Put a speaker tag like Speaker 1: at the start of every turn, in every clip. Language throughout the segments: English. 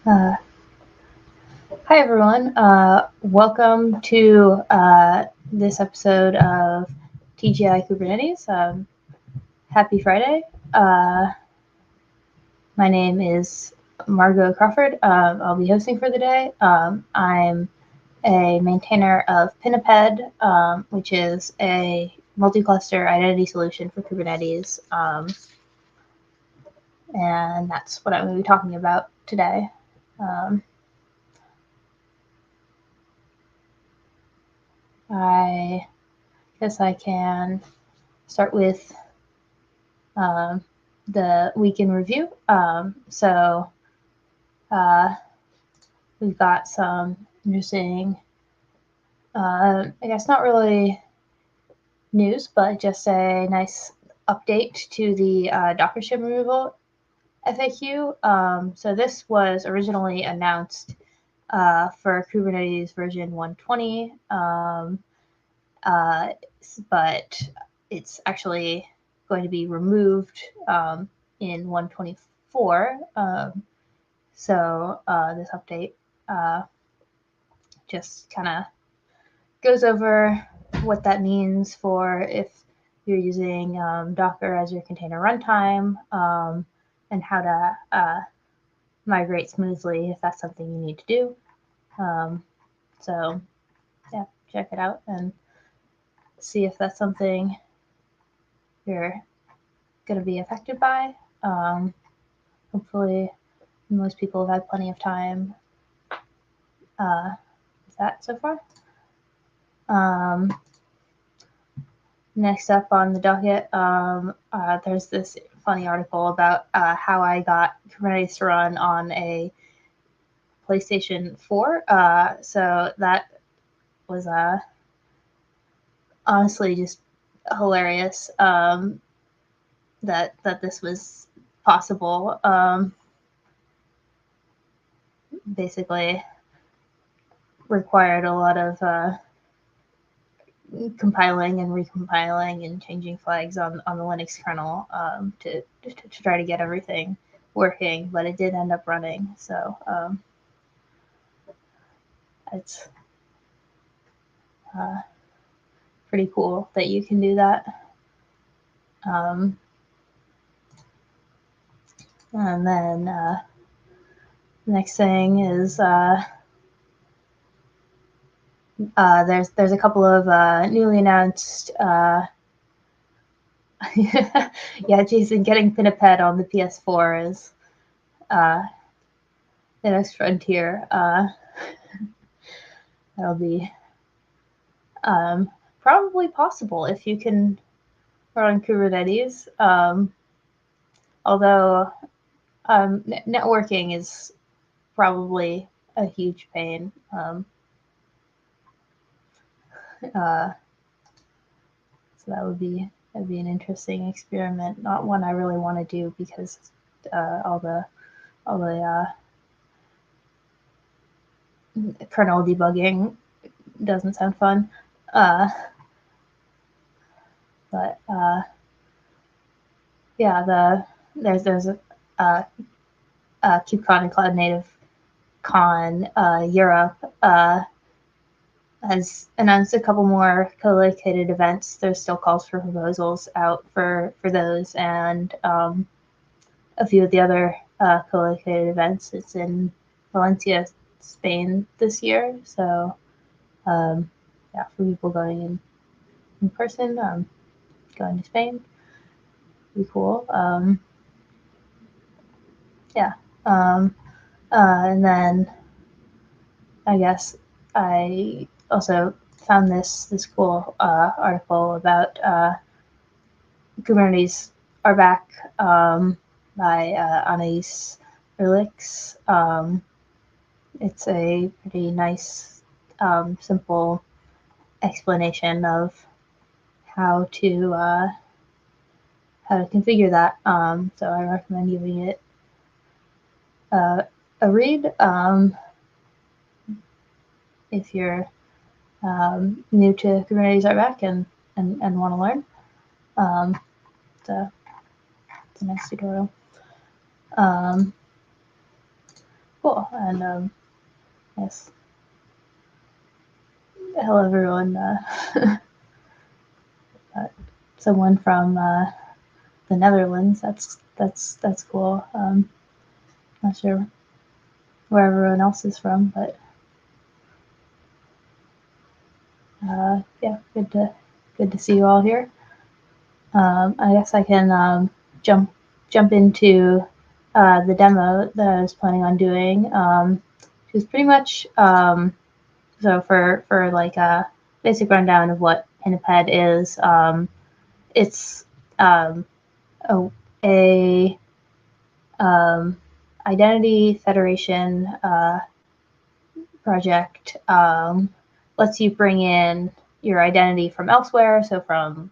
Speaker 1: Hi everyone. Welcome to this episode of TGI Kubernetes. Happy Friday. My name is Margot Crawford. I'll be hosting for the day. I'm a maintainer of Pinniped, which is a multi-cluster identity solution for Kubernetes. And that's what I'm going to be talking about today. I guess I can start with the week in review. We've got some interesting, I guess not really news, but just a nice update to the Docker ship removal FAQ. So this was originally announced for Kubernetes version 120, but it's actually going to be removed in 124. So this update just kind of goes over what that means for if you're using Docker as your container runtime, and how to migrate smoothly if that's something you need to do. So yeah, check it out and see if that's something you're going to be affected by. Hopefully most people have had plenty of time with that so far. Next up on the docket, there's this funny article about how I got Kubernetes to run on a PlayStation 4. So that was honestly just hilarious that this was possible. Basically required a lot of compiling and recompiling and changing flags on the Linux kernel to try to get everything working, but it did end up running. So it's pretty cool that you can do that. And then the next thing is there's a couple of newly announced yeah, Jason, getting Pinniped on the PS4 is the next frontier. That'll be probably possible if you can run Kubernetes. Although networking is probably a huge pain. So that'd be an interesting experiment. Not one I really want to do because all the kernel debugging doesn't sound fun. But yeah, there's a KubeCon and Cloud Native Con Europe has announced a couple more co-located events. There's still calls for proposals out for those, and a few of the other co-located events. It's in Valencia, Spain this year. So yeah, for people going in person, going to Spain, be cool. Yeah. And then I guess I also found this cool article about Kubernetes are back by Anais Erlich. It's a pretty nice, simple explanation of how to configure that. So I recommend giving it a read if you're new to Kubernetes RBAC and want to learn. It's a nice tutorial. Cool. And yes. Hello, everyone. Someone from the Netherlands. That's cool. Not sure where everyone else is from, but yeah, good to see you all here. I guess I can jump into the demo that I was planning on doing. Which is pretty much so for like a basic rundown of what Piniped is. It's a identity federation project. Lets you bring in your identity from elsewhere, so from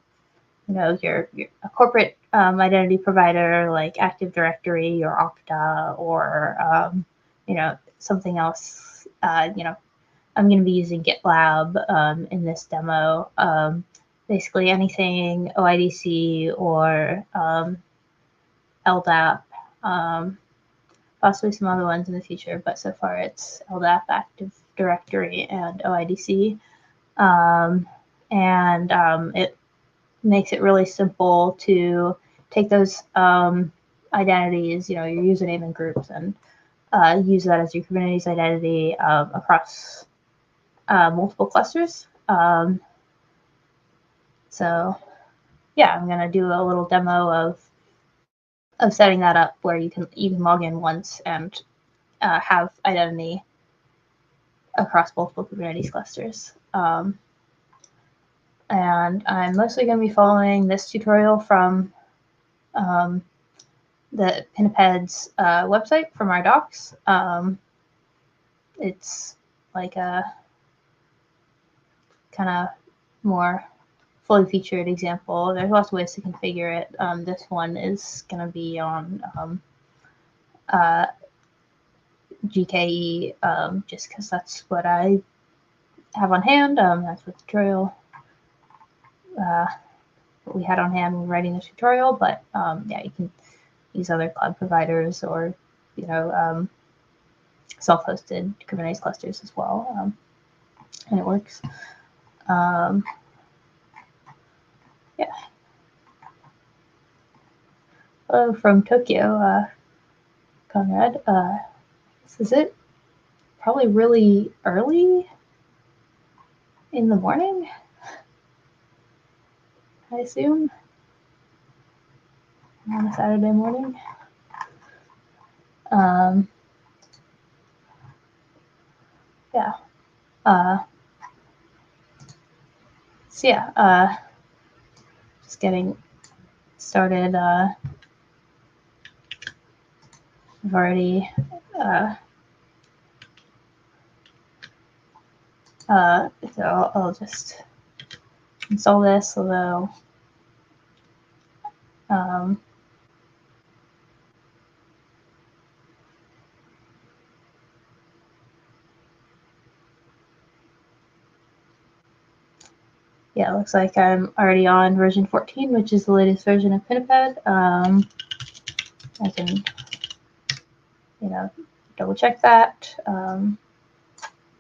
Speaker 1: your a corporate identity provider like Active Directory or Okta or something else. I'm going to be using GitLab in this demo. Basically anything OIDC or LDAP, possibly some other ones in the future, but so far it's LDAP, Active Directory, and OIDC. It makes it really simple to take those identities, your username and groups, and use that as your Kubernetes identity across multiple clusters. So yeah, I'm gonna do a little demo of setting that up where you can log in once and have identity across multiple Kubernetes clusters. And I'm mostly going to be following this tutorial from the Pinniped's website from our docs. It's like a kind of more fully featured example. There's lots of ways to configure it. This one is going to be on GKE just because that's what I have on hand. That's what the tutorial what we had on hand when writing the tutorial, but yeah, you can use other cloud providers or self-hosted Kubernetes clusters as well, and it works. Yeah. Hello from Tokyo, Conrad. This is it. Probably really early in the morning, I assume, on a Saturday morning. Yeah. So yeah, just getting started. I've already so I'll just install this, although yeah, it looks like I'm already on version 14, which is the latest version of Pinniped. I can, double check that.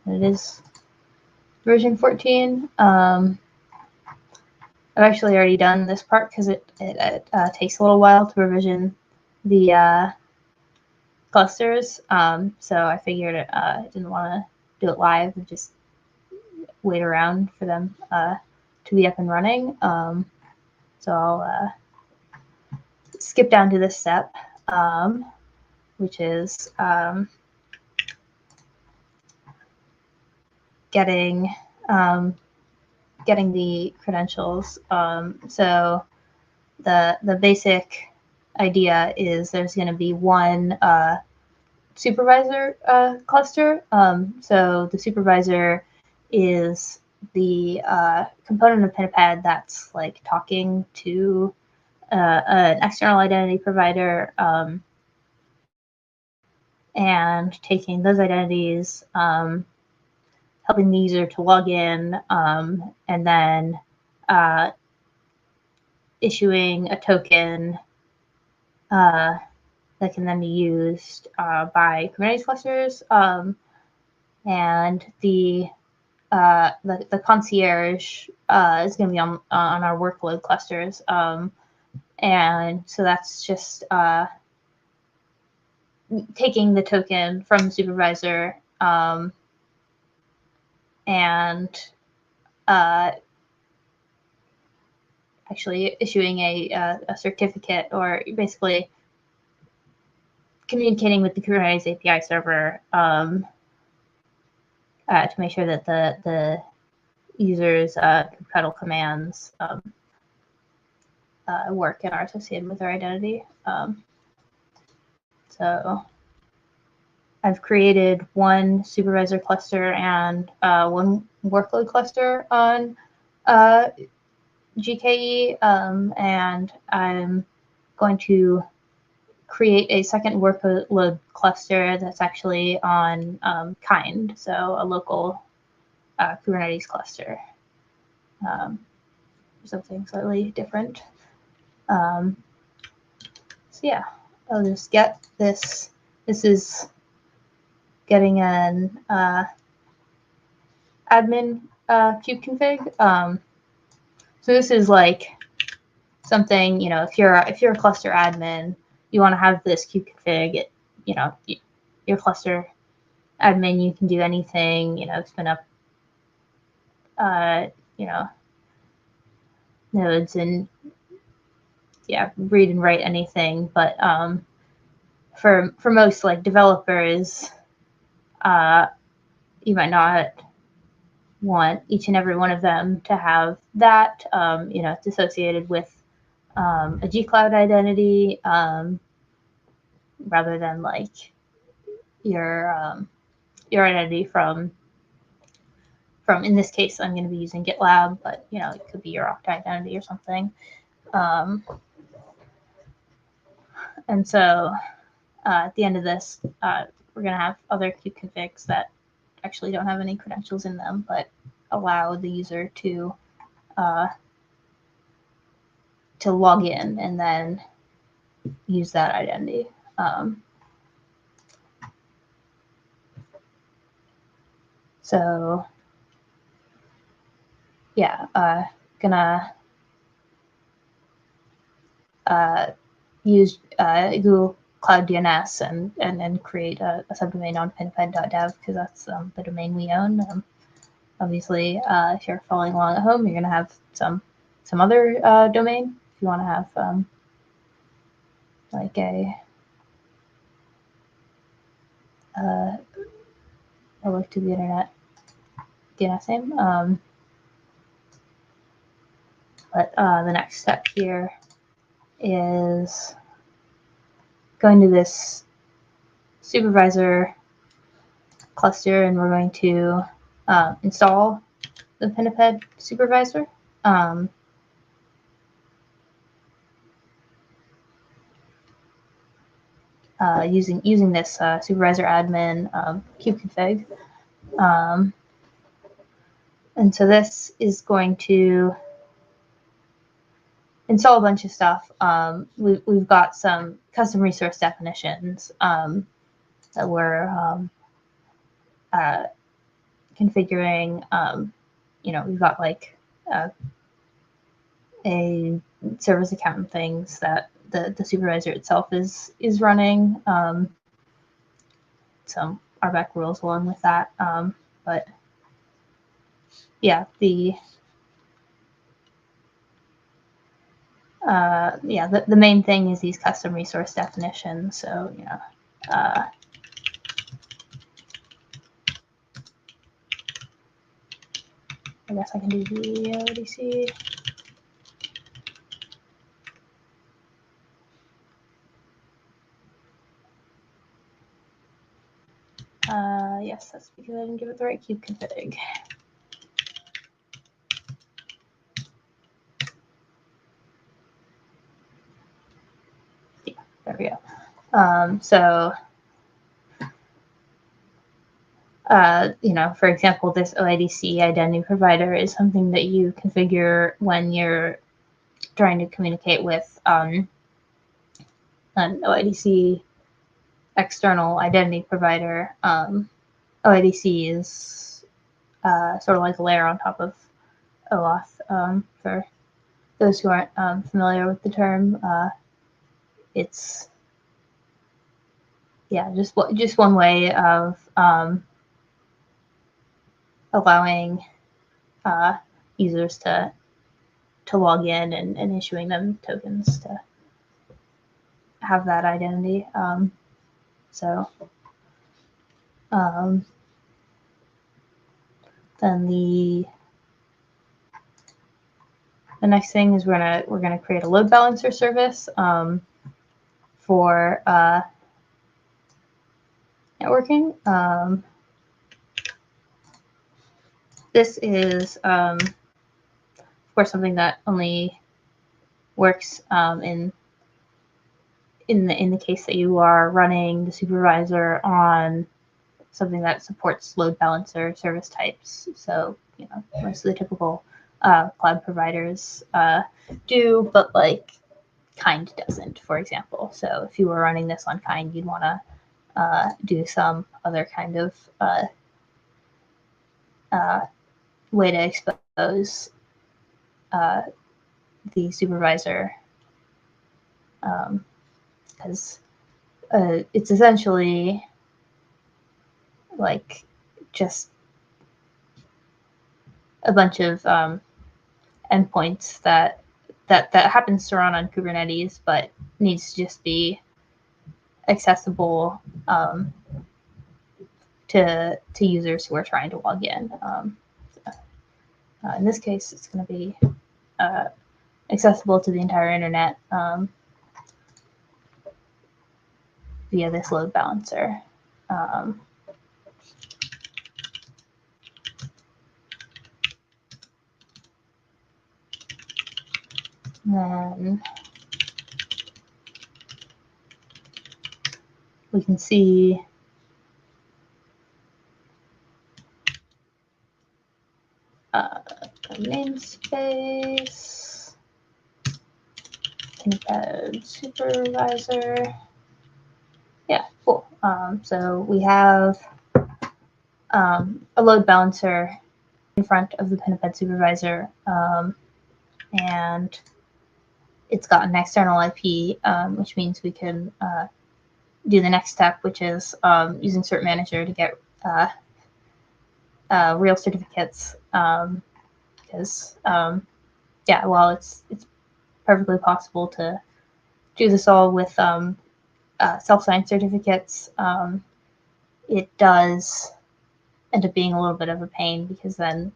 Speaker 1: It is version 14. I've actually already done this part because it takes a little while to revision the clusters. So I figured I didn't want to do it live and just wait around for them to be up and running. So I'll skip down to this step, which is getting the credentials. So the basic idea is there's going to be one supervisor cluster. So the supervisor is the component of Pinniped that's like talking to an external identity provider and taking those identities, helping the user to log in, and then issuing a token that can then be used by Kubernetes clusters. And the concierge is going to be on our workload clusters. And so that's just taking the token from the supervisor and actually issuing a certificate, or basically communicating with the Kubernetes API server to make sure that the user's kubectl commands work and are associated with their identity. So I've created one supervisor cluster and one workload cluster on GKE, and I'm going to create a second workload cluster that's actually on Kind, so a local Kubernetes cluster. Something slightly different. So yeah, I'll just get this. This is getting an admin kubeconfig. So this is like something, if you're a cluster admin, you want to have this kubeconfig. Your cluster admin, you can do anything. Spin up nodes and read and write anything. But for most developers, you might not want each and every one of them to have that. It's associated with a G-Cloud identity rather than your identity from in this case, I'm going to be using GitLab, but it could be your Okta identity or something. And so at the end of this, we're going to have other kubeconfigs that actually don't have any credentials in them, but allow the user to log in and then use that identity. So yeah, gonna use Google Cloud DNS and create a subdomain on pinniped.dev, because that's the domain we own. Obviously, if you're following along at home, you're gonna have some other domain. If you want to have a link to the internet DNS name. But the next step here is going to this supervisor cluster, and we're going to install the Pinniped supervisor. Using this supervisor admin kubeconfig. And so this is going to install a bunch of stuff. We've got some custom resource definitions that we're configuring. We've got a service account and things that the supervisor itself is running. Some RBAC rules along with that. But yeah, the main thing is these custom resource definitions. So I guess I can do the ODC. Yes, that's because I didn't give it the right kubeconfig. Yeah, there we go. So, for example, this OIDC identity provider is something that you configure when you're trying to communicate with an OIDC external identity provider, OIDC is sort of like a layer on top of OAuth. For those who aren't familiar with the term, it's just one way of allowing users to log in and issuing them tokens to have that identity. Then the next thing is we're gonna create a load balancer service for networking. This is of course something that only works in the case that you are running the supervisor on something that supports load balancer service types. So most of the typical cloud providers do, but like Kind doesn't, for example. So if you were running this on Kind, you'd want to do some other kind of way to expose the supervisor, because it's essentially like just a bunch of endpoints that happens to run on Kubernetes, but needs to just be accessible to users who are trying to log in. In this case, it's going to be accessible to the entire internet via this load balancer. Then we can see namespace, Piniped supervisor. Yeah, cool. So we have a load balancer in front of the Piniped supervisor, and it's got an external IP, which means we can do the next step, which is using Cert Manager to get real certificates. Because while it's perfectly possible to do this all with self-signed certificates, it does end up being a little bit of a pain, because then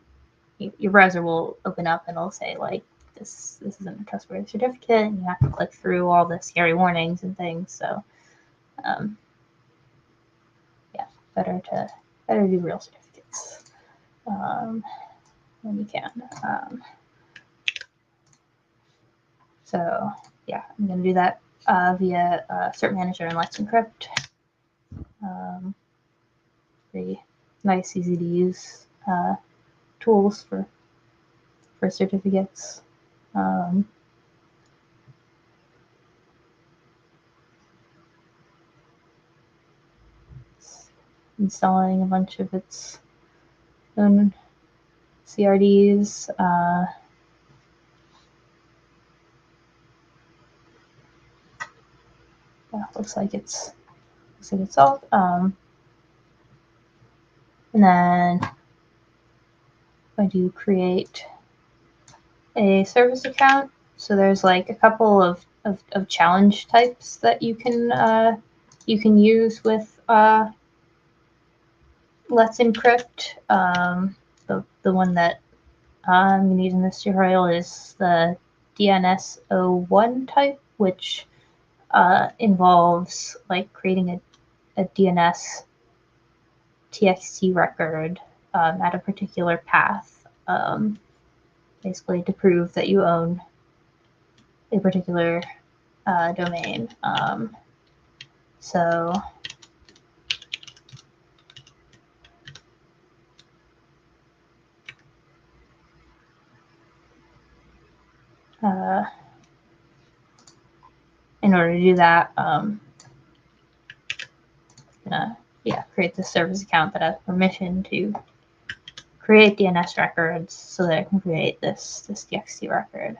Speaker 1: your browser will open up and it'll say like this isn't a trustworthy certificate, and you have to click through all the scary warnings and things. So better to do real certificates when you can. So yeah, I'm going to do that via Cert Manager and Let's Encrypt. Pretty nice, easy to use tools for certificates. Installing a bunch of its own CRDs. Looks like it's all. And then I do create a service account. So there's like a couple of challenge types that you can use with Let's Encrypt. The one that I'm going to use in this tutorial is the DNS01 type, which involves like creating a DNS TXT record at a particular path, basically to prove that you own a particular domain. So in order to do that, create this service account that has permission to create DNS records so that it can create this txt record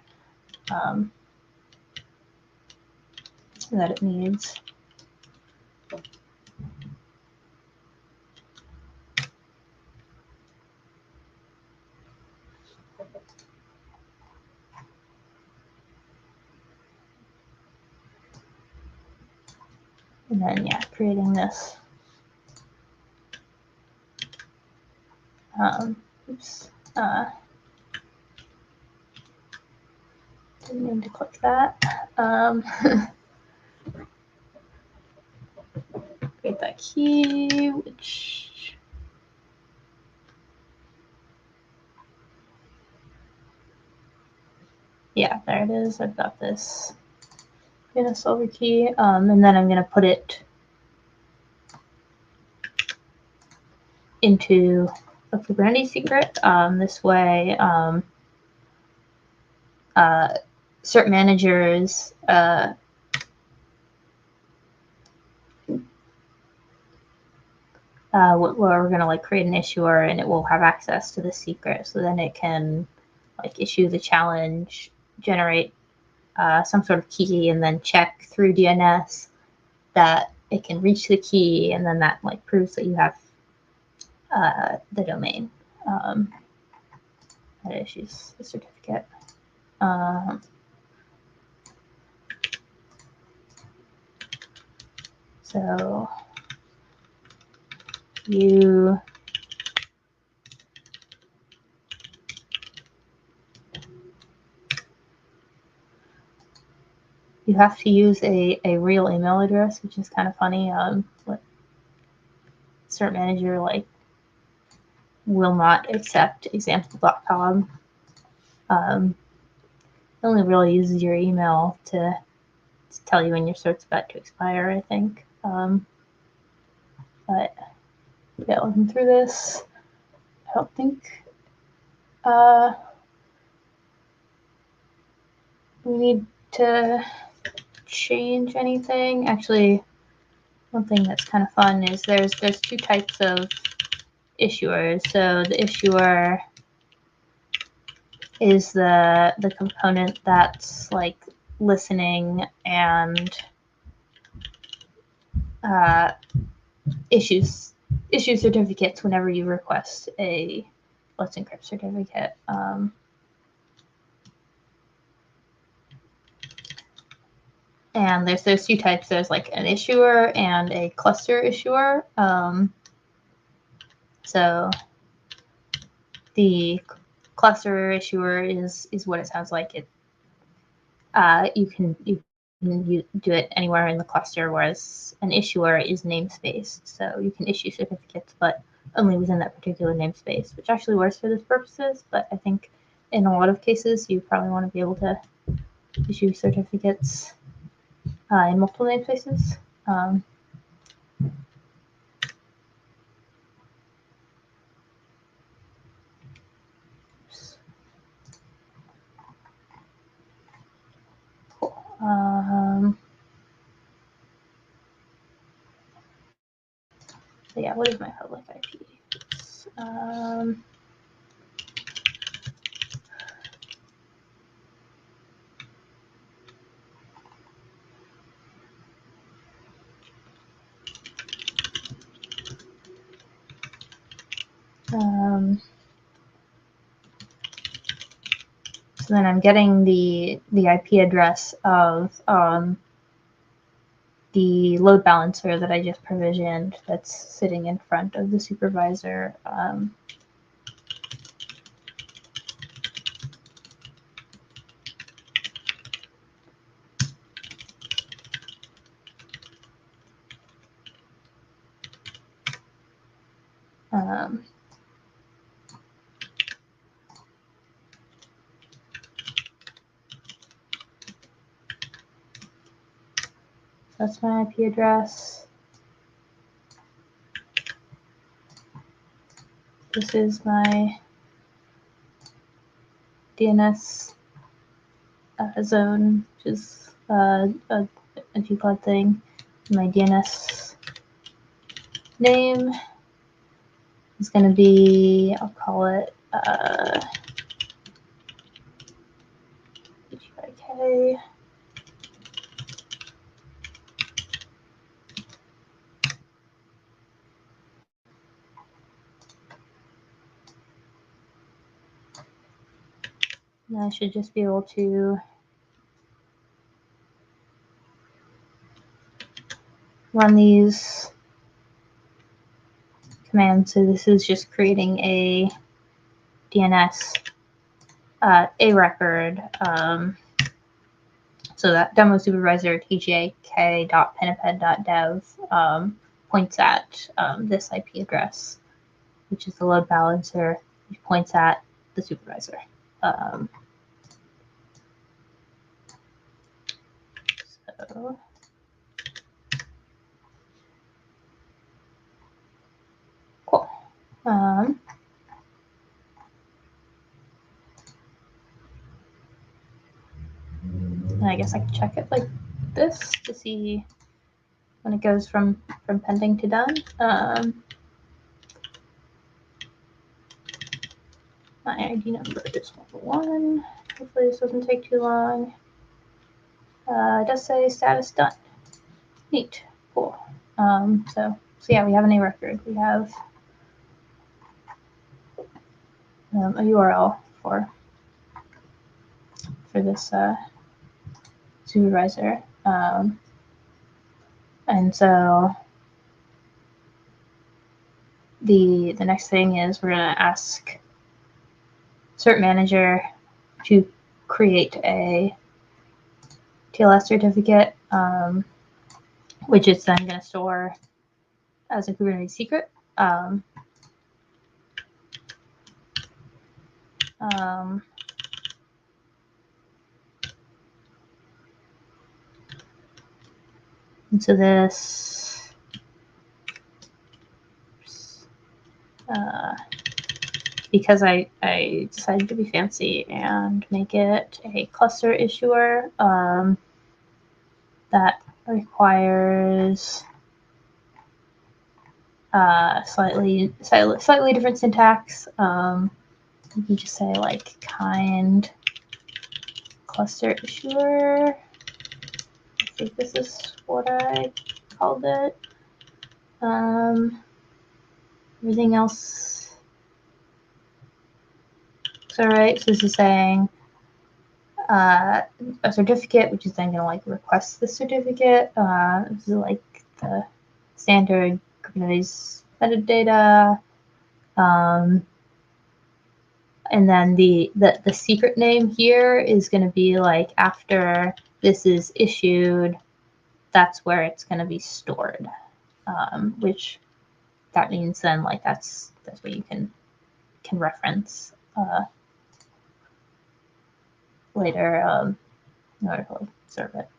Speaker 1: that it needs. And then, creating this. Oops. Didn't mean to click that. Create that key, which there it is. I've got this DNS solver key, and then I'm going to put it into a Kubernetes secret. This way, cert managers we're going to create an issuer, and it will have access to the secret. So then it can issue the challenge, generate some sort of key, and then check through DNS that it can reach the key, and then that proves that you have the domain that issues the certificate. So you have to use a real email address, which is kind of funny. Cert manager will not accept example.com. It only really uses your email to tell you when your cert's about to expire, I think. But looking through this, I don't think we need to change anything. Actually, one thing that's kind of fun is there's two types of issuers. So the issuer is the component that's listening and issues certificates whenever you request a Let's Encrypt certificate. And there's those two types. There's an issuer and a cluster issuer. So the cluster issuer is what it sounds like. It you can do it anywhere in the cluster, whereas an issuer is namespace. So you can issue certificates, but only within that particular namespace, which actually works for this purposes. But I think in a lot of cases, you probably want to be able to issue certificates in multiple namespaces. Cool. So what is my public IP? So then I'm getting the IP address of the load balancer that I just provisioned that's sitting in front of the supervisor. That's my IP address. This is my DNS zone, which is a G-Cloud thing. My DNS name is going to be, I'll call it TGI. And I should just be able to run these commands. So this is just creating a DNS a record. So that demo supervisor tgik.piniped.dev points at this IP address, which is the load balancer, which points at the supervisor. So cool. And I guess I can check it like this to see when it goes from pending to done. My ID number is 1. Hopefully this doesn't take too long. It does say status done. Neat. Cool. So yeah, we have an A record. We have a URL for this supervisor. And so the next thing is we're going to ask cert manager to create a TLS certificate, which it's then going to store as a Kubernetes secret. And so this because I decided to be fancy and make it a cluster issuer, that requires slightly different syntax. You can just say like kind cluster issuer. I think this is what I called it. Everything else is all right. So this is saying a certificate, which is then going to like request the certificate. This is like the standard Kubernetes metadata. And then the secret name here is going to be like after this is issued, that's where it's going to be stored, which that means then like that's what you can reference later in order to like serve it.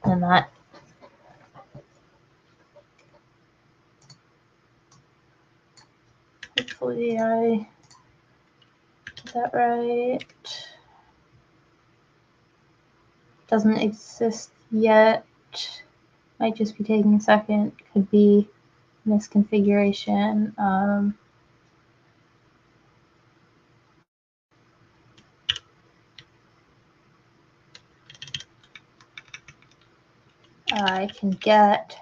Speaker 1: And that hopefully I did that right. Doesn't exist yet. Might just be taking a second. Could be misconfiguration. I can get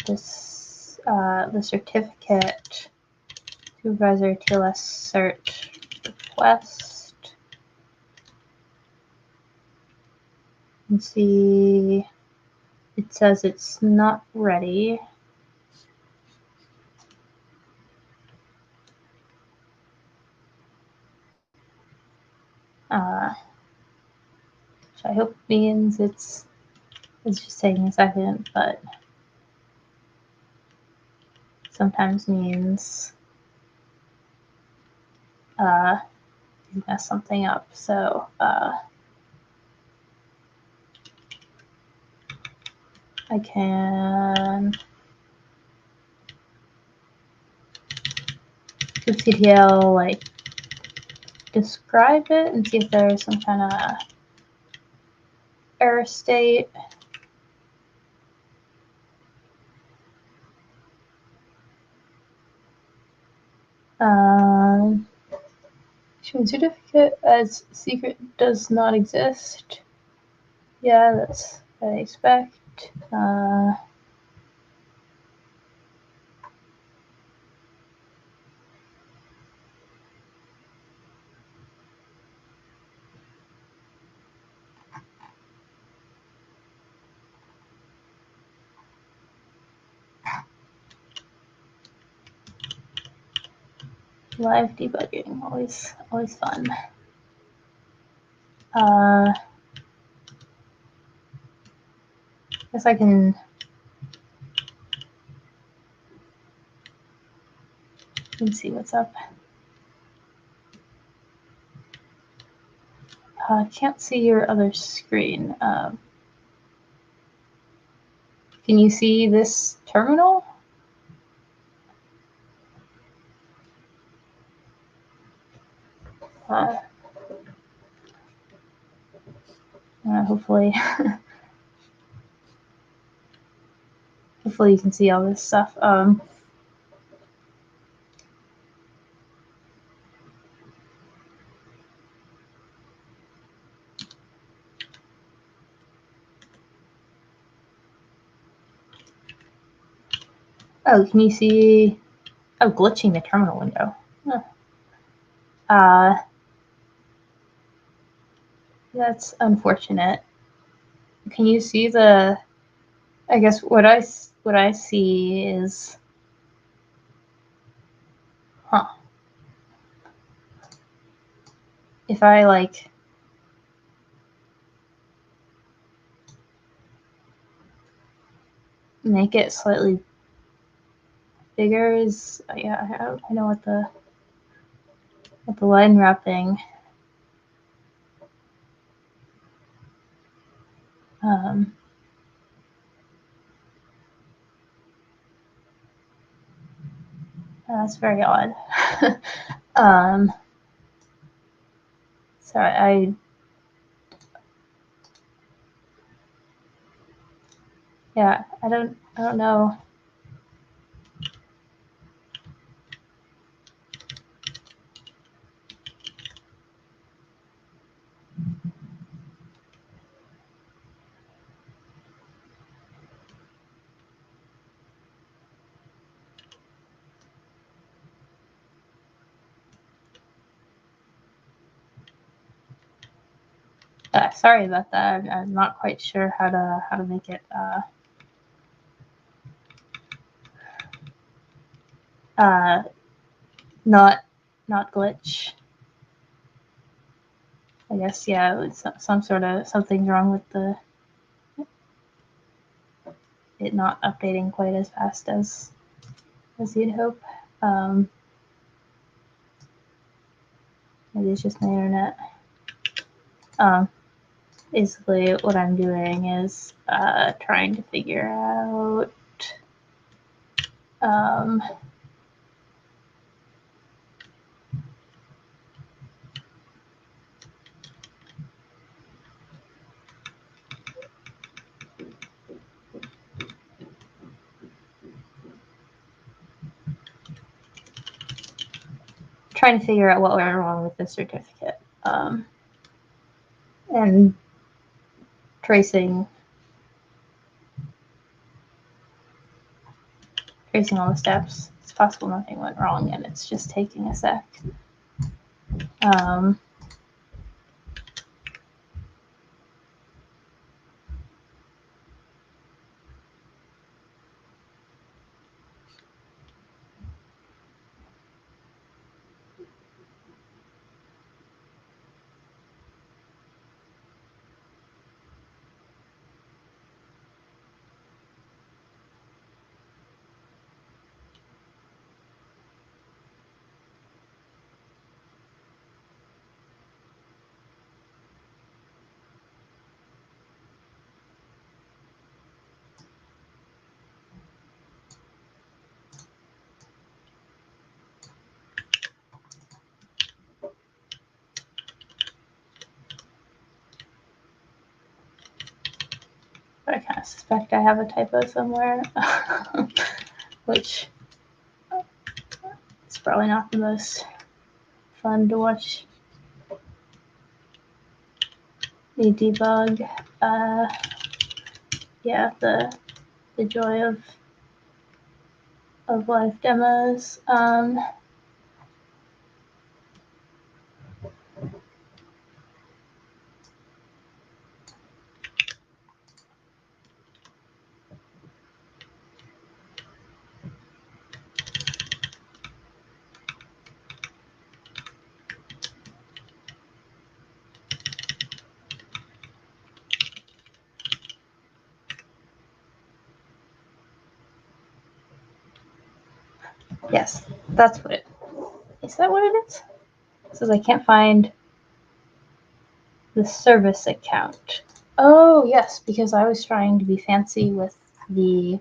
Speaker 1: this the certificate supervisor TLS cert request and see it says it's not ready. Which I hope means it's just taking a second, but sometimes means you mess something up. So I can kubectl like describe it and see if there's some kind of error state. Showing certificate as secret does not exist. Yeah, that's what I expect. Live debugging, always fun. Guess I can see what's up. Can't see your other screen. Can you see this terminal? Hopefully, hopefully you can see all this stuff. Oh, can you see? Oh, glitching the terminal window. That's unfortunate. Can you see the? I guess what I see is, if I like make it slightly bigger, is yeah, I know what the line wrapping. That's very odd. Sorry, I don't know. Sorry about that. I'm not quite sure how to make it not glitch. I guess it's something's wrong with it not updating quite as fast as you'd hope. Maybe it's just my internet. Basically, what I'm doing is trying to figure out what went wrong with the certificate, and tracing all the steps. It's possible nothing went wrong and it's just taking a sec. kind of suspect I have a typo somewhere, which is probably not the most fun to watch me debug. Yeah, the joy of live demos. Yes, that's what it is. That what it is? It says I can't find the service account. Oh, yes, because I was trying to be fancy with the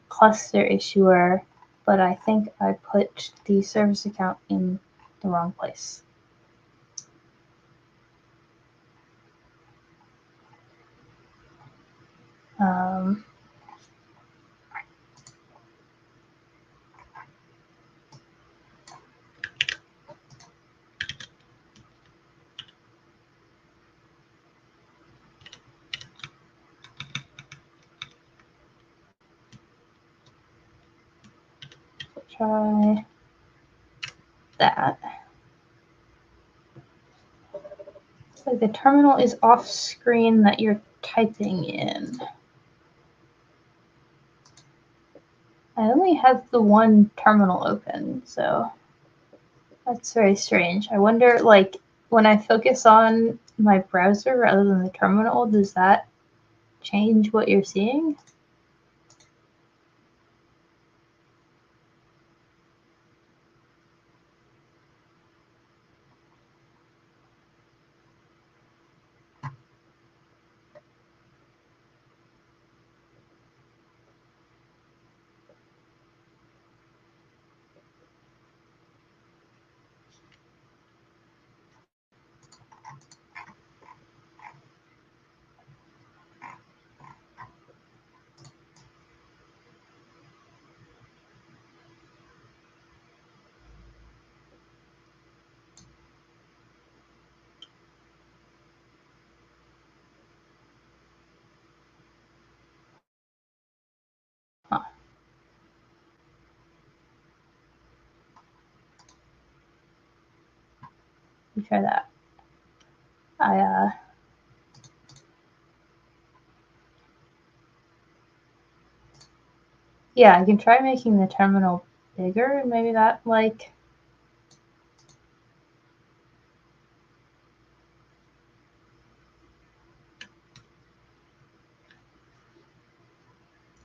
Speaker 1: cluster issuer, but I think I put the service account in the wrong place. Try that. So the terminal is off screen that you're typing in. I only have the one terminal open, so that's very strange. I wonder, like, when I focus on my browser rather than the terminal, does that change what you're seeing? Huh. Let me try that. Yeah, I can try making the terminal bigger. Maybe that, like,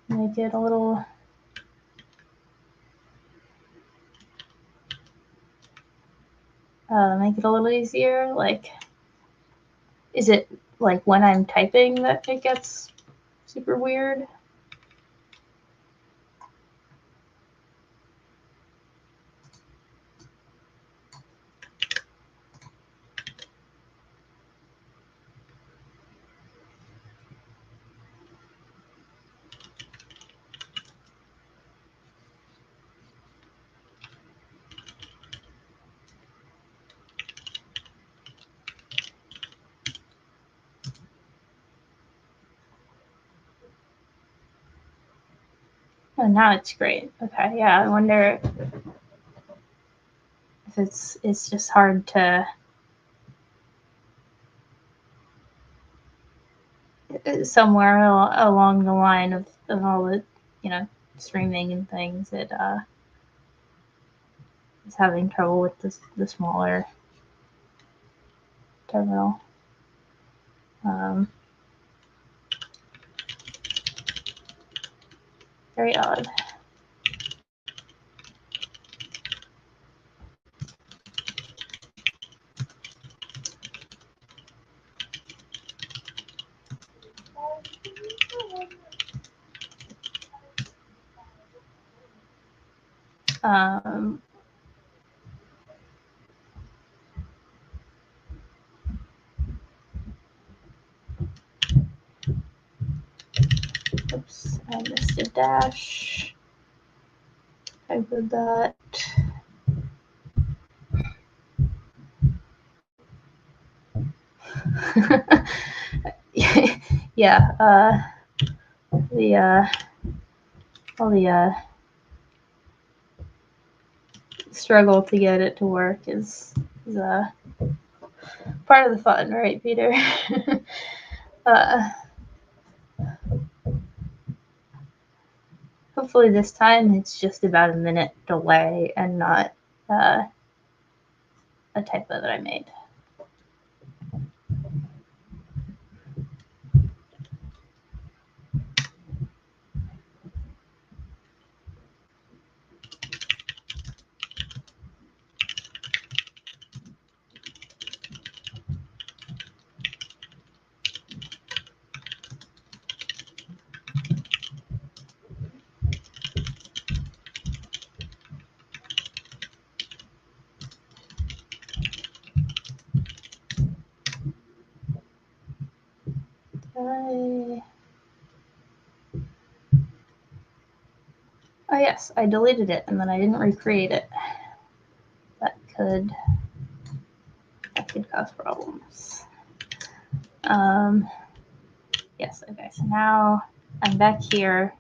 Speaker 1: make it a little. Make it a little easier. Like, is it like when I'm typing that it gets super weird? Oh, now it's great. Okay, yeah. I wonder if it's just hard to somewhere along the line of all the streaming and things. It is having trouble with the smaller terminal. Very odd. Oops, I missed a dash. Type that. Yeah, all the struggle to get it to work is part of the fun, right, Peter? Hopefully this time it's just about a minute delay and not a typo that I made. Oh yes, I deleted it and then I didn't recreate it. That could cause problems. Yes, okay, so now I'm back here.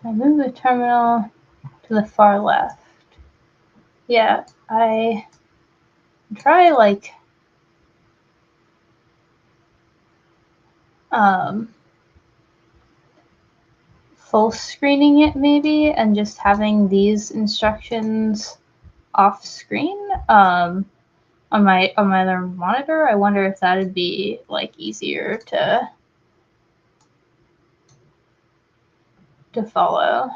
Speaker 1: I move the terminal to the far left. Yeah, I try like full screening it maybe and just having these instructions off screen on my other monitor. I wonder if that'd be like easier to follow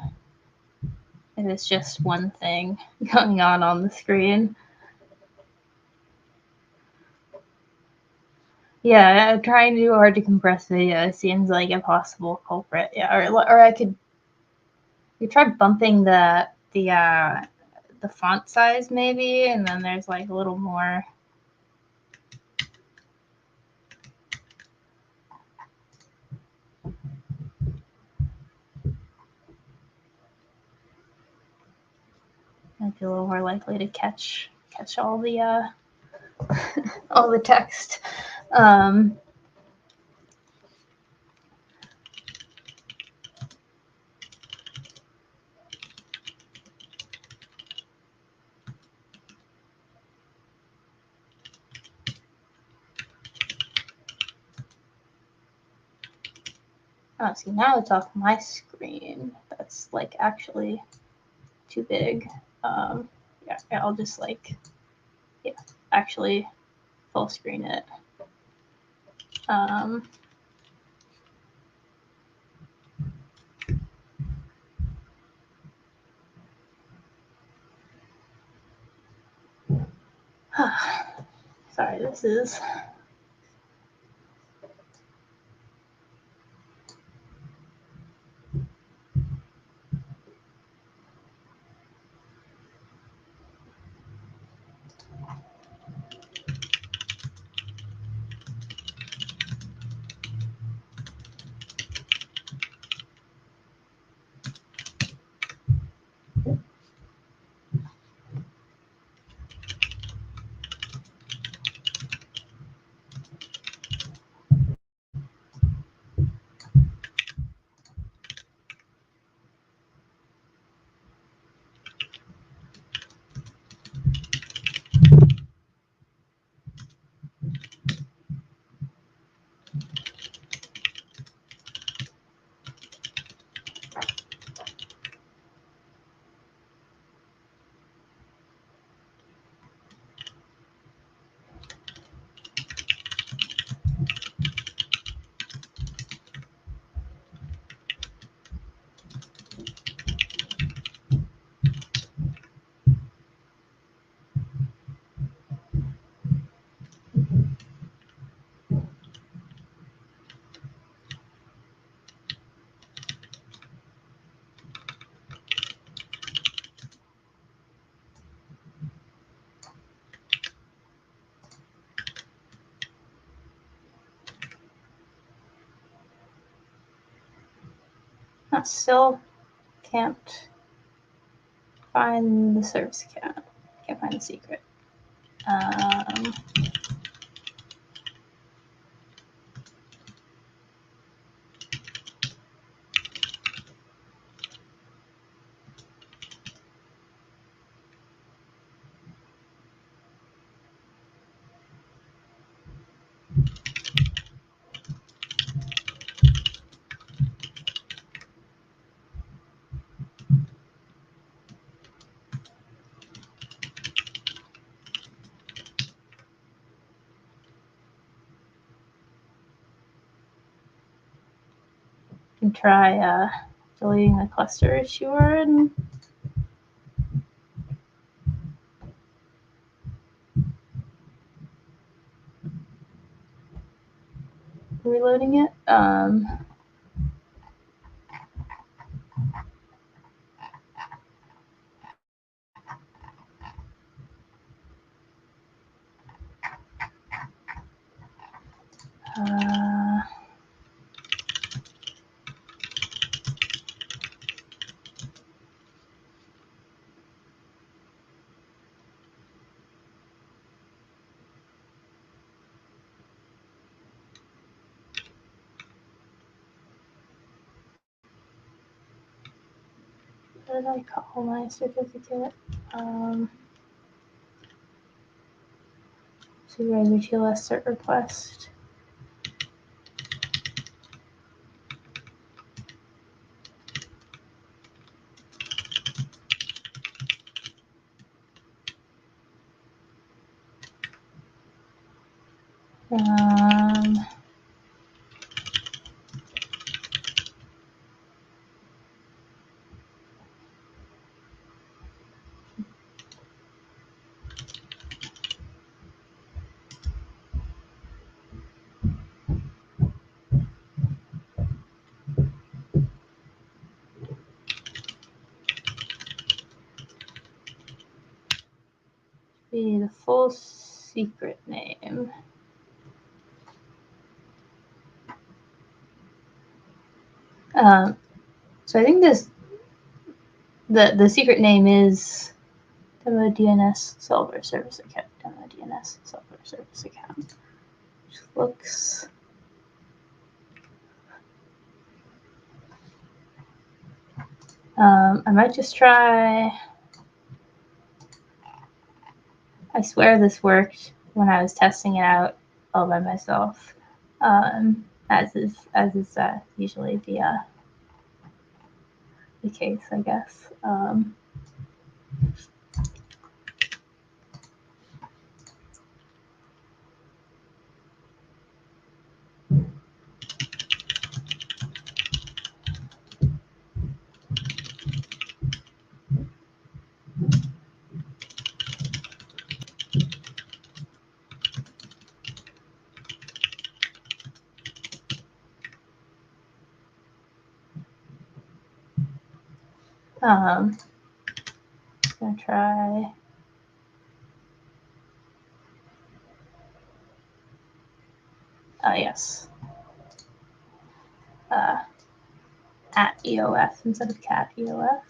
Speaker 1: if it's just one thing going on the screen. Yeah, I'm trying too hard to compress video seems like a possible culprit. Yeah, or I could try bumping the font size maybe, and then there's like a little more. Might be a little more likely to catch all the all the text. Oh, see, now it's off my screen. That's like actually too big. Yeah, I'll just like, yeah, actually full screen it. Sorry, this is. I still can't find the service account. Can't find the secret. You can try deleting the cluster issuer and reloading it. What did I call my certificate? Supervisor TLS cert request. Be the full secret name. So I think the secret name is demo DNS solver service account. Demo DNS solver service account. Which looks. I might just try. I swear this worked when I was testing it out all by myself. as is usually the case, I guess. Gonna try. Yes. At EOF instead of cat EOF.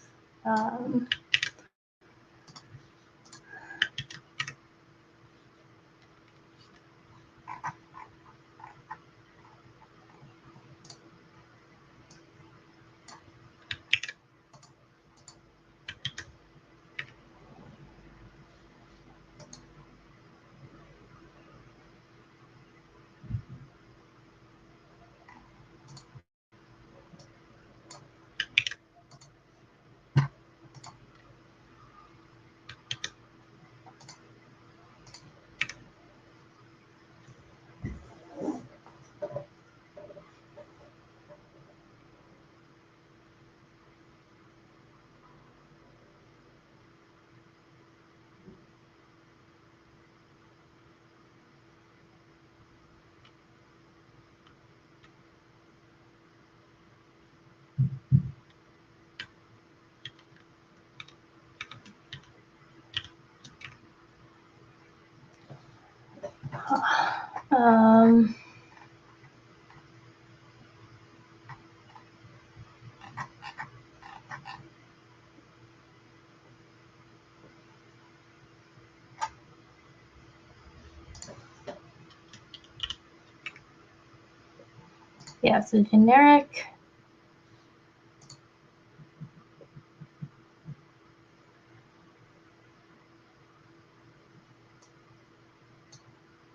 Speaker 1: Yeah, so generic.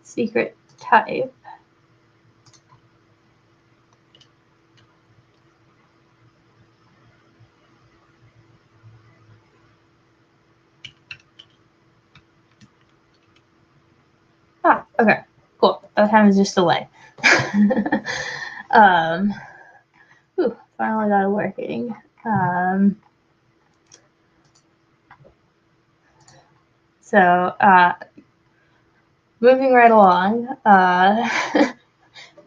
Speaker 1: Secret type. Okay, cool. That time is just delay. Finally got it working. So moving right along,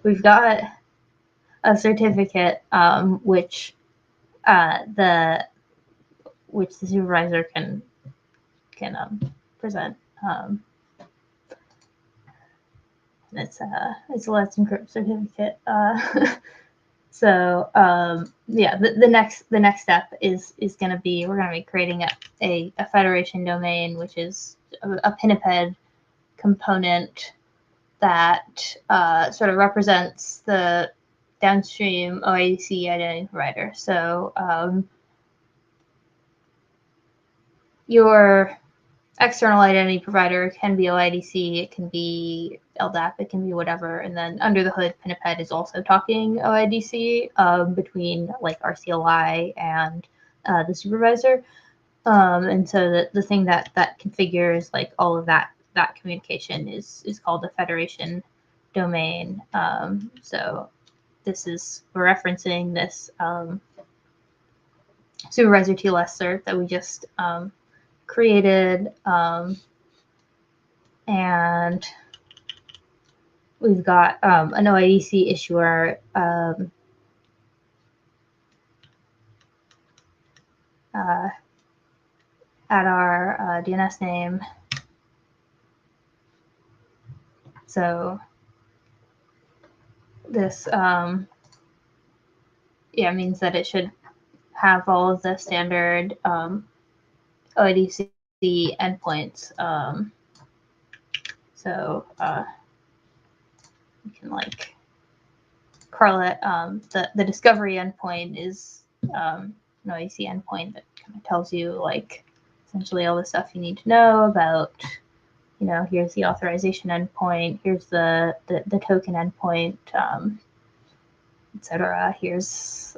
Speaker 1: we've got a certificate which the supervisor can present. And it's a Let's Encrypt certificate. So yeah, the next step is going to be, we're going to be creating a federation domain, which is a Pinniped component that sort of represents the downstream OIDC identity provider. So your external identity provider can be OIDC, it can be LDAP, it can be whatever. And then under the hood, Pinniped is also talking OIDC between like RCLI and the supervisor. And so the thing that configures like all of that communication is called the federation domain. So this is, we're referencing this supervisor TLS cert that we just created, and we've got an OIDC issuer at our DNS name. So this means that it should have all of the standard OIDC endpoints. So you can like curl it. The discovery endpoint is an OIDC endpoint that kind of tells you like essentially all the stuff you need to know about, you know, here's the authorization endpoint, here's the token endpoint, etc. Here's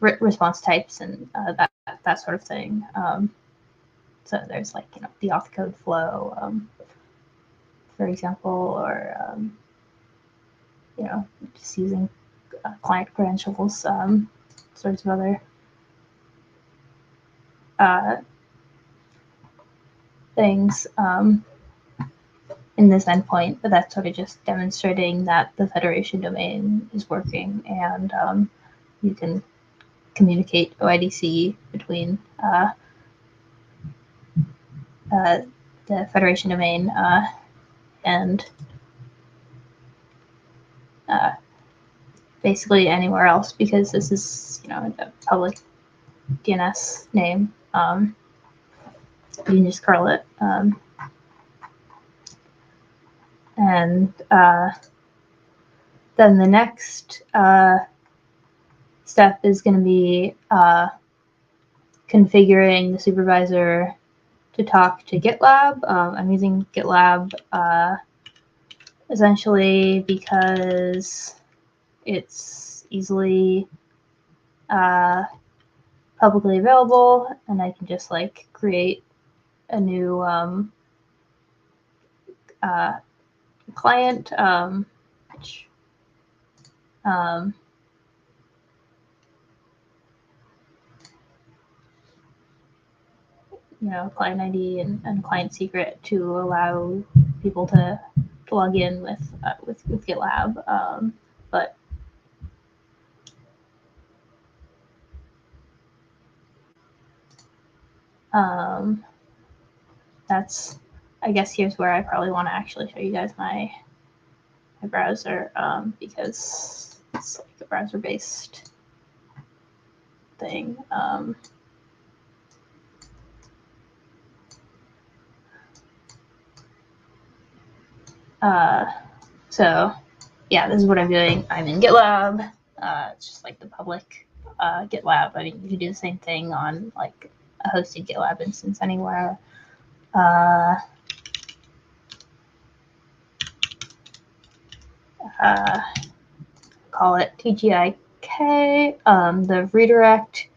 Speaker 1: response types and that sort of thing. So there's like, the auth code flow, for example, or just using client credentials, sorts of other things in this endpoint, but that's sort of just demonstrating that the federation domain is working, and you can communicate OIDC between the federation domain and basically anywhere else, because this is, a public DNS name. You can just curl it. And then the next step is going to be configuring the supervisor to talk to GitLab. I'm using GitLab essentially because it's easily publicly available, and I can just like create a new client, which client ID and client secret to allow people to log in with GitLab. But that's, I guess here's where I probably want to actually show you guys my browser, because it's like a browser-based thing. So yeah, this is what I'm doing. I'm in GitLab. It's just like the public GitLab. I mean, you can do the same thing on like a hosted GitLab instance anywhere. Call it TGI the redirect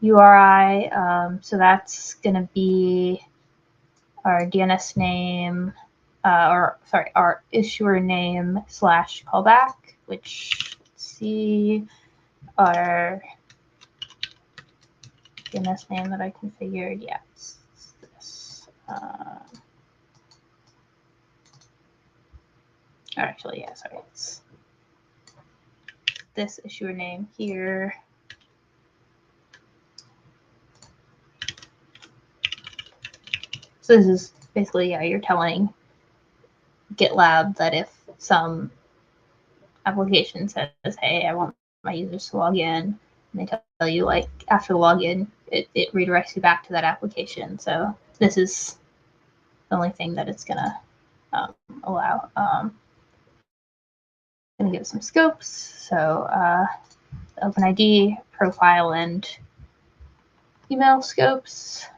Speaker 1: URI. So that's going to be our DNS name, our issuer name / callback, which, let's see, our DNS name that I configured. Yeah, it's this. Actually, yeah, sorry, it's this issuer name here. So this is basically, yeah, you're telling GitLab that if some application says, hey, I want my users to log in, and they tell you, like, after the login, it redirects you back to that application. So this is the only thing that it's going to allow. I'm going to give some scopes. So OpenID, profile, and email scopes.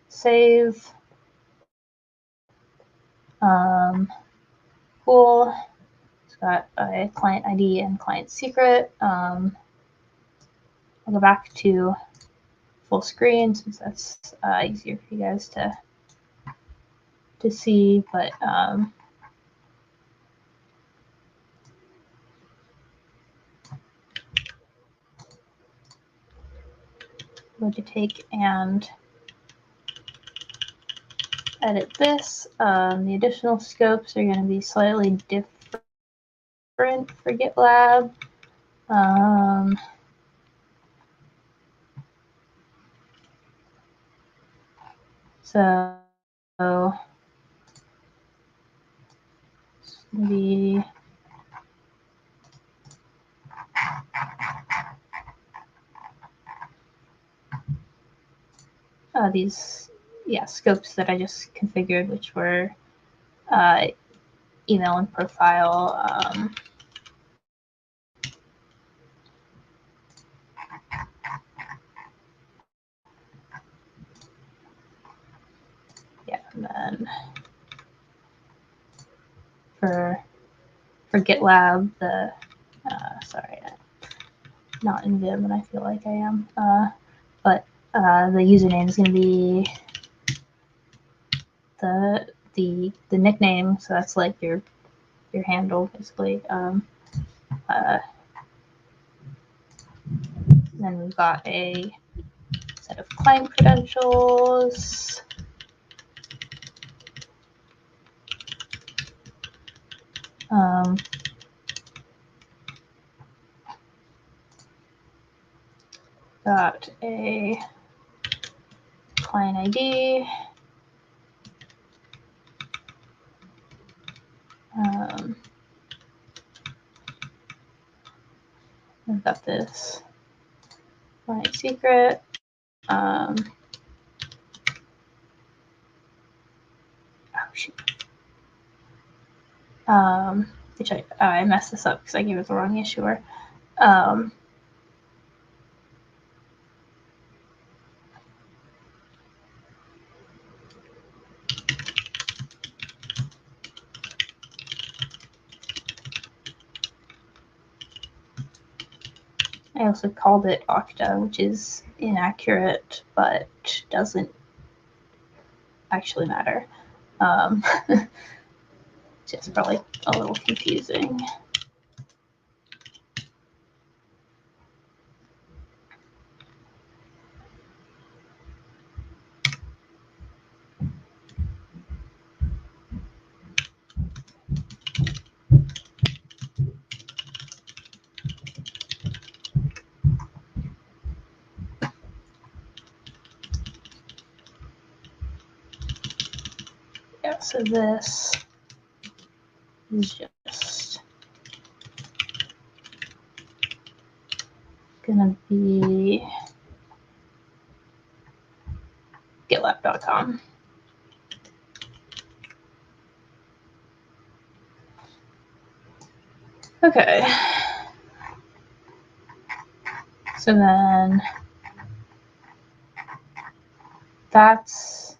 Speaker 1: Save. Cool. It's got a client ID and client secret. I'll go back to full screen since that's easier for you guys to see, but I'm going to take and edit this. The additional scopes are going to be slightly different for GitLab. So it's going to be these scopes that I just configured, which were email and profile. Yeah, and then for for GitLab, the sorry, not in Vim, and I feel like I am, but the username is going to be the nickname, so that's like your handle basically. Then we've got a set of client credentials. Got a client ID. I've got this client secret. Oh shoot. Which I messed this up because I gave it the wrong issuer. I also called it Okta, which is inaccurate, but doesn't actually matter. Just probably a little confusing. Yeah, so this is just gonna be GitLab.com. Okay. So then that's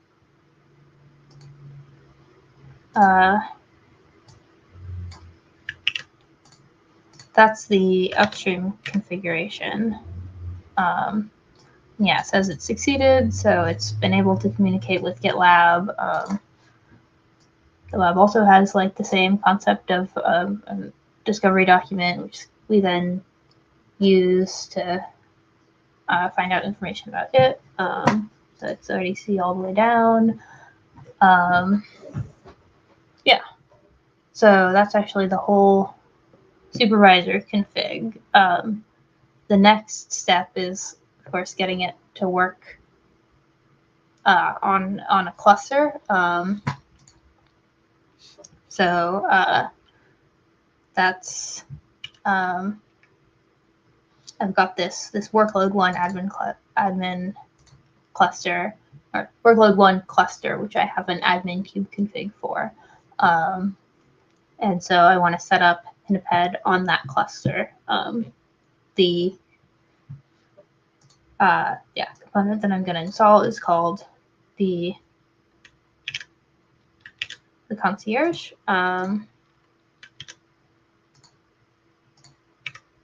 Speaker 1: the upstream configuration. Yeah, it says it succeeded, so it's been able to communicate with GitLab. GitLab also has like the same concept of a discovery document, which we then use to find out information about it. So it's ODC all the way down. Yeah, so that's actually the whole supervisor config. The next step is, of course, getting it to work on a cluster. So that's I've got this workload one admin cluster, or workload one cluster, which I have an admin cube config for. And so I want to set up Pinniped on that cluster. The component that I'm going to install is called the concierge.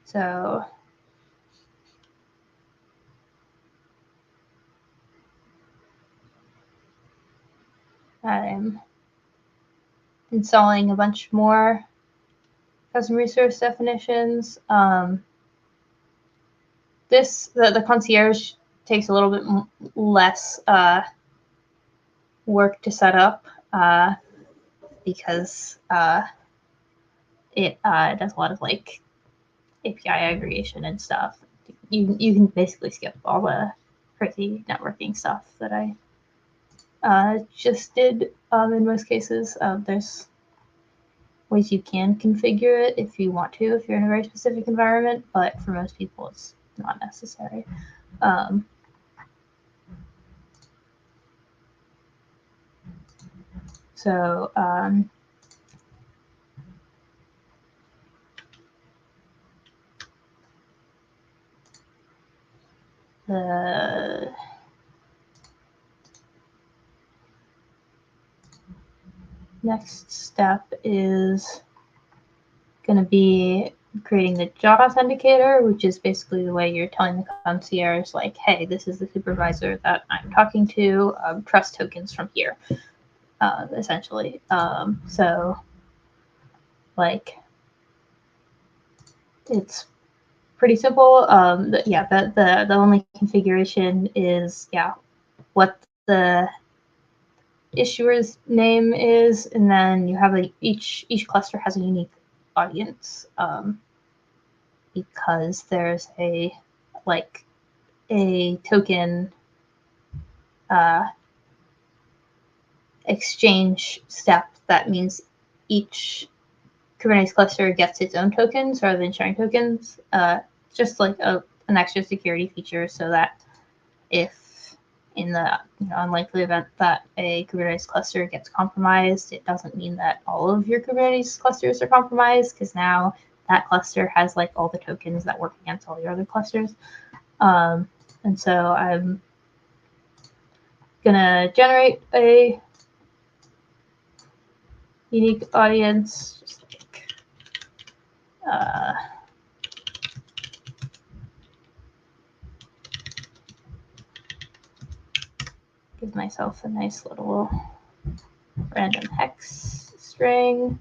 Speaker 1: So I'm installing a bunch more custom resource definitions. The concierge takes a little bit less work to set up because it does a lot of like API aggregation and stuff. You can basically skip all the crazy networking stuff that I just did in most cases. There's ways you can configure it if you want to, if you're in a very specific environment, but for most people it's not necessary. So the next step is going to be creating the job authenticator, which is basically the way you're telling the concierge, like, hey, this is the supervisor that I'm talking to, trust tokens from here, essentially. So, like, it's pretty simple. The only configuration is, what the issuer's name is, and then you have each cluster has a unique audience, because there's a token exchange step that means each Kubernetes cluster gets its own tokens rather than sharing tokens. Just like an extra security feature, so that if in the unlikely event that a Kubernetes cluster gets compromised, it doesn't mean that all of your Kubernetes clusters are compromised, because now that cluster has like all the tokens that work against all your other clusters. And so I'm gonna generate a unique audience, just like, give myself a nice little random hex string.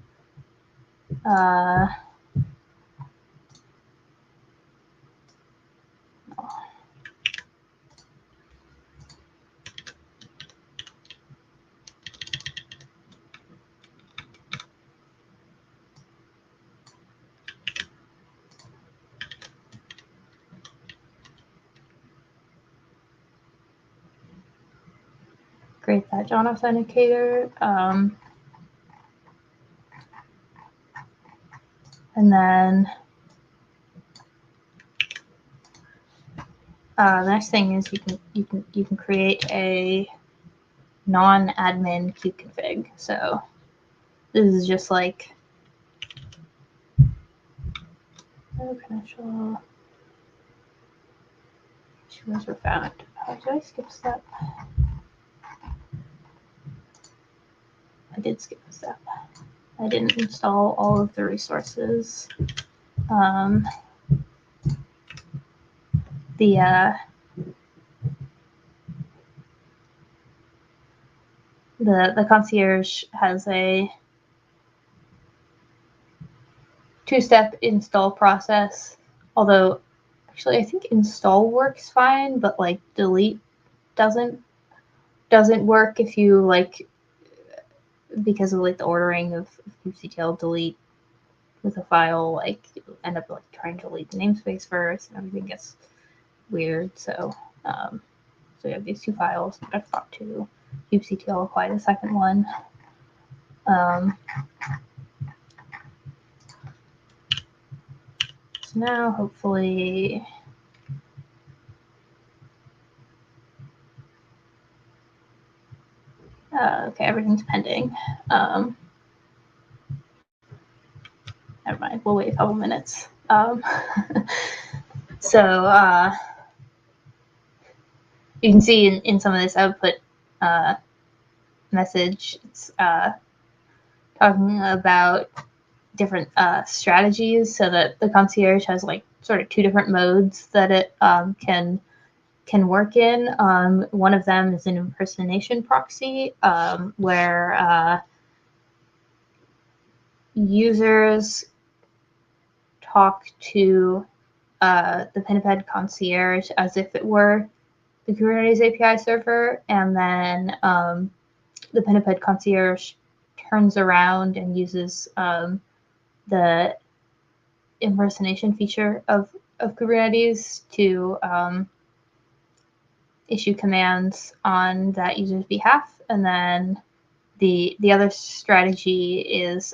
Speaker 1: Create that John authenticator. And then the next thing is you can create a non-admin kubeconfig. So this is just like credential issuers were found. Did I skip a step? I did skip a step. I didn't install all of the resources. The concierge has a two-step install process, although actually I think install works fine, but like delete doesn't work if you like, because of like the ordering of kubectl delete with a file, like you end up like trying to delete the namespace first and everything gets weird. So so you have these two files. I've got to kubectl apply the second one. So now hopefully okay, everything's pending. Never mind, we'll wait a couple minutes. So you can see in some of this output message, it's talking about different strategies, so that the concierge has like sort of two different modes that it can work in. One of them is an impersonation proxy, where users talk to the Pinniped concierge as if it were the Kubernetes API server, and then the Pinniped concierge turns around and uses the impersonation feature of Kubernetes to issue commands on that user's behalf. And then the other strategy is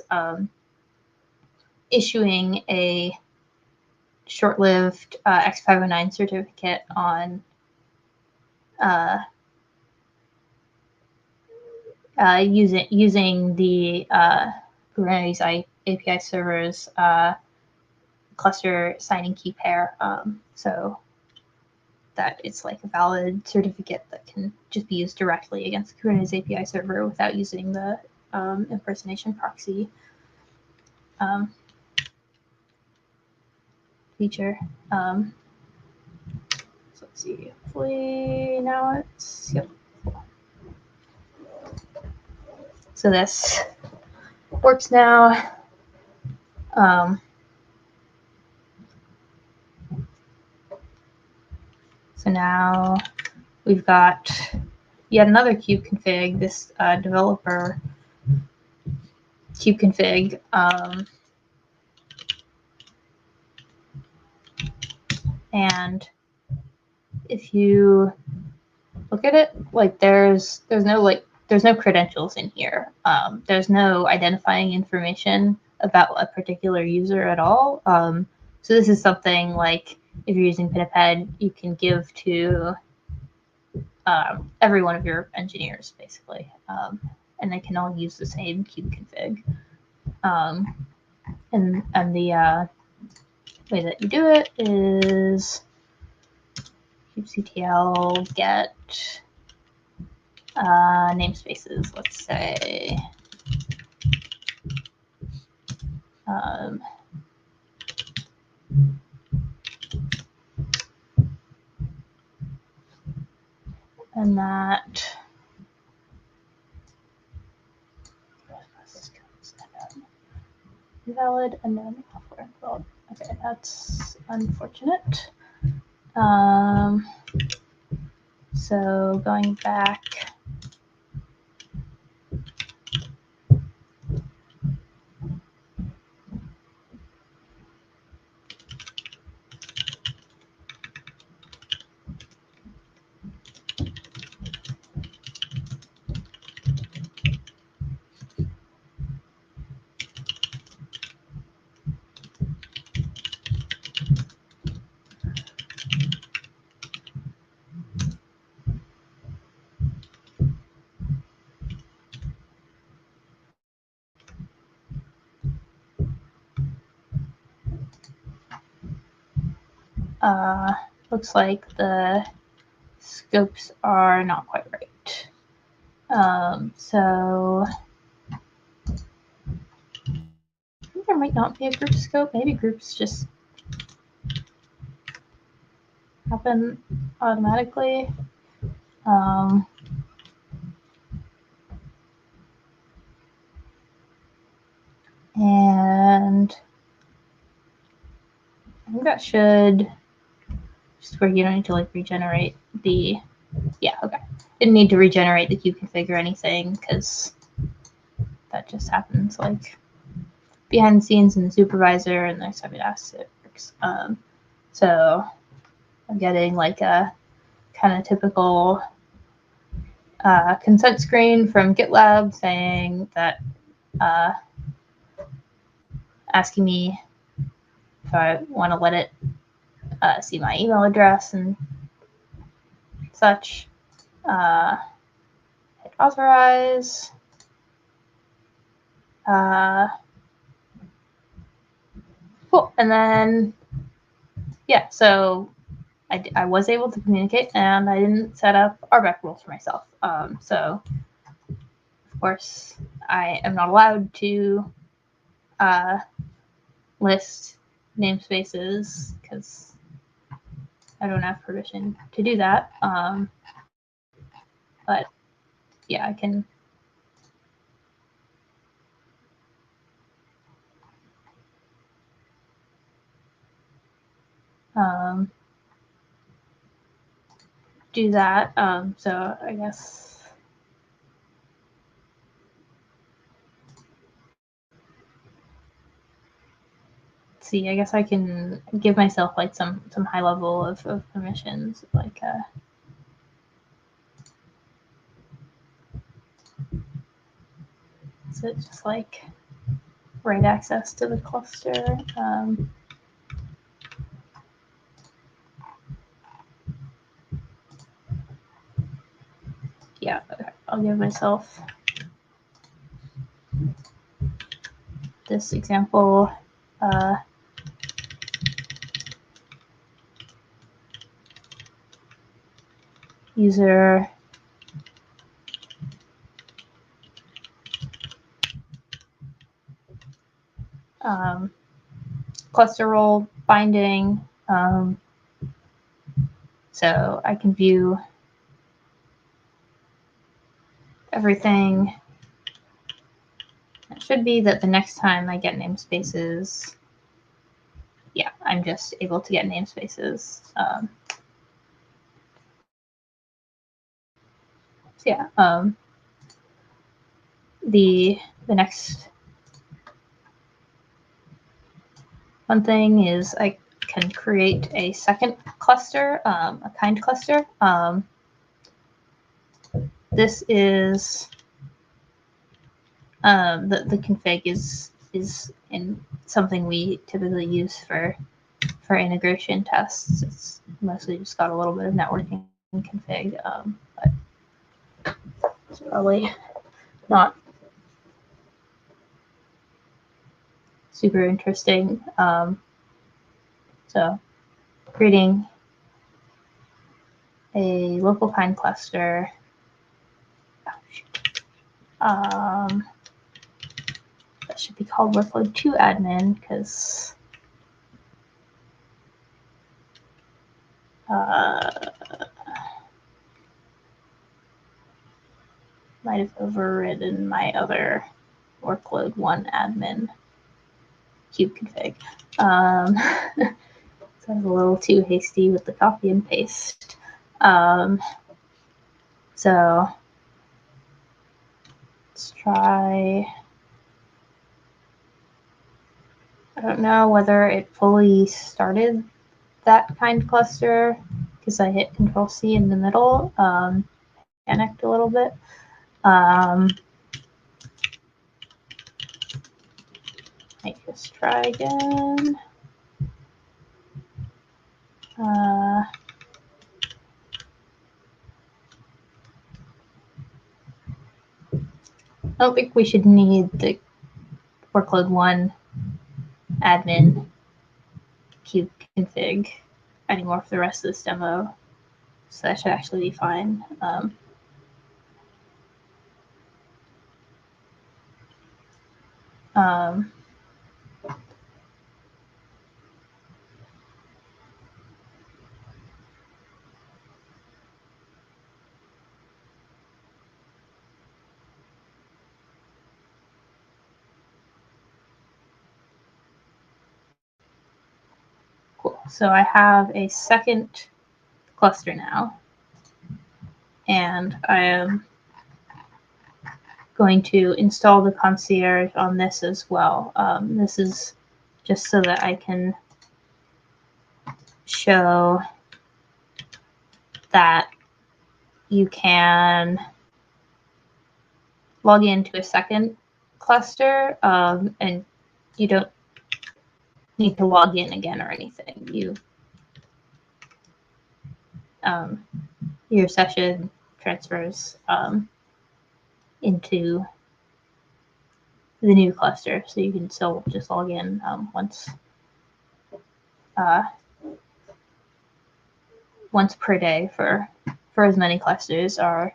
Speaker 1: issuing a short-lived X509 certificate on using the Kubernetes API server's cluster signing key pair, so that it's like a valid certificate that can just be used directly against the Kubernetes API server without using the impersonation proxy. feature. So let's see. Hopefully now it's yep. So this works now. So now we've got yet another kubeconfig, this developer kubeconfig. And if you look at it, like there's no credentials in here. There's no identifying information about a particular user at all. So this is something like if you're using Pinniped, you can give to every one of your engineers basically, and they can all use the same kubeconfig. And the way that you do it is kubectl get namespaces, let's say. And that invalid unknown software. Well, okay, that's unfortunate. So going back, looks like the scopes are not quite right. So I think there might not be a group scope. Maybe groups just happen automatically. And I think that should just where you don't need to like regenerate the, yeah, okay. Didn't need to regenerate the kubeconfig or anything because that just happens like behind the scenes in the supervisor and there's how it works. So I'm getting like a kind of typical consent screen from GitLab saying that asking me if I want to let it see my email address and such. Hit authorize. Cool. And then, yeah, so I was able to communicate and I didn't set up RBAC rules for myself. So, of course, I am not allowed to list namespaces because I don't have permission to do that. But yeah, I can. Do that. So I guess. Let's see, I guess I can give myself like some high level of permissions, like is it just like write access to the cluster? Yeah, okay. I'll give myself this example. User cluster role binding. So I can view everything. It should be that the next time I get namespaces, yeah, I'm just able to get namespaces. So yeah, the next one thing is I can create a second cluster, a kind cluster. This is the config is in something we typically use for integration tests. It's mostly just got a little bit of networking config, but it's probably not super interesting. So creating a local kind cluster. That should be called workload 2 admin because might have overridden my other workload 1 admin cube config. So I was a little too hasty with the copy and paste. So let's try. I don't know whether it fully started that kind cluster because I hit Control-C in the middle, panicked a little bit. Might just try again. I don't think we should need the workload 1 admin cube config anymore for the rest of this demo. So that should actually be fine. Cool. So I have a second cluster now, and I am going to install the concierge on this as well. This is just so that I can show that you can log into a second cluster, and you don't need to log in again or anything. Your session transfers into the new cluster, so you can still just log in once per day for as many clusters are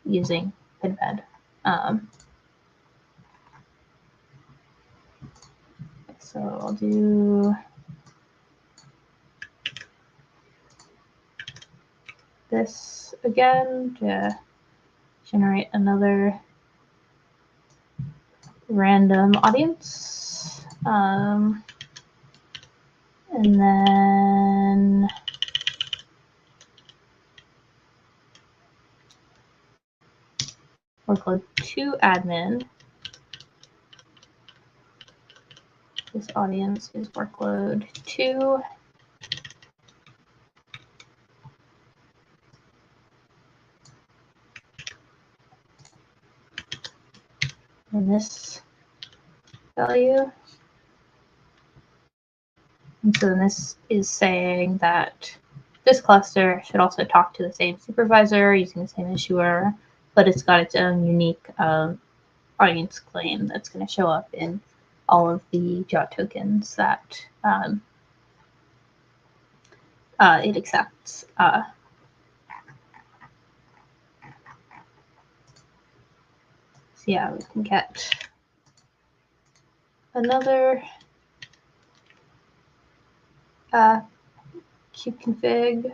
Speaker 1: using Pinniped. So I'll do this again to generate another random audience. And then workload 2 admin. This audience is workload 2. And this value. And so this is saying that this cluster should also talk to the same supervisor using the same issuer, but it's got its own unique audience claim that's going to show up in all of the JOT tokens that it accepts. So yeah, we can get another kubeconfig.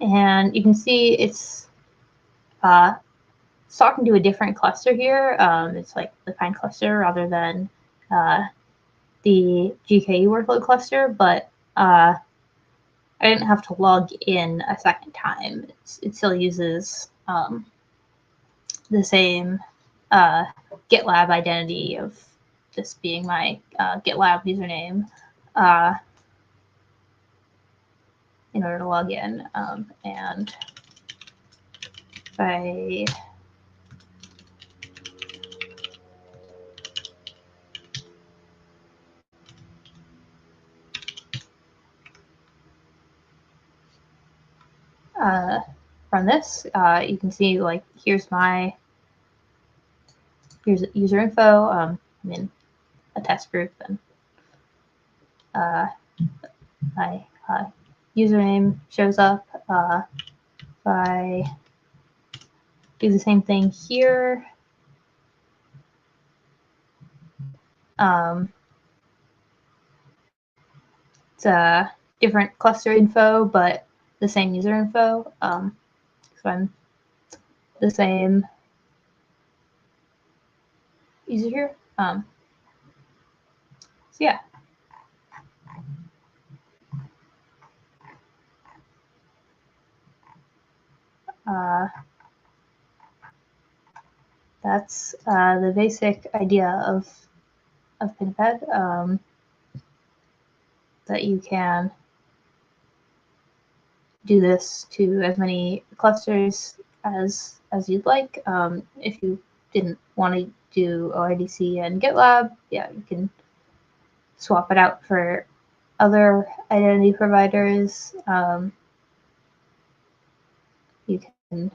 Speaker 1: And you can see it's talking to a different cluster here. It's like the Pine cluster rather than the GKE workload cluster, but I didn't have to log in a second time. It still uses the same GitLab identity of this being my GitLab username in order to log in. And if I run this, you can see like here's user info. I'm in a test group, and my username shows up. If I do the same thing here, it's a different cluster info, but the same user info. So I'm the same user here. So yeah. That's the basic idea of Pinniped, that you can do this to as many clusters as you'd like. If you didn't want to do OIDC and GitLab, yeah, you can swap it out for other identity providers. You can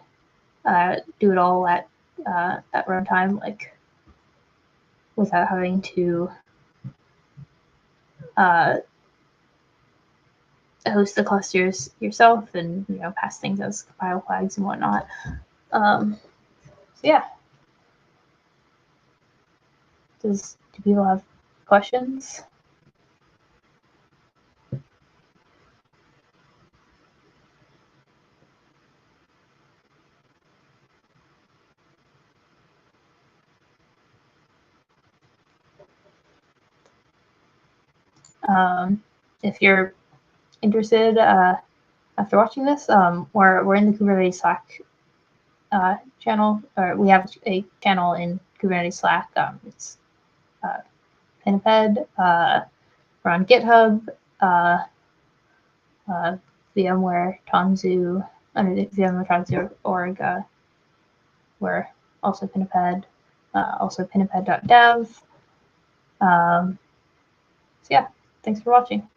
Speaker 1: do it all at runtime, like without having to host the clusters yourself and pass things as compile flags and whatnot. So yeah. Do people have questions? If you're interested after watching this, we're in the Kubernetes Slack channel, or we have a channel in Kubernetes Slack. It's Piniped. We're on GitHub, VMware Tanzu, under the VMware Tanzu.org. We're also Piniped, also piniped.dev. So yeah, thanks for watching.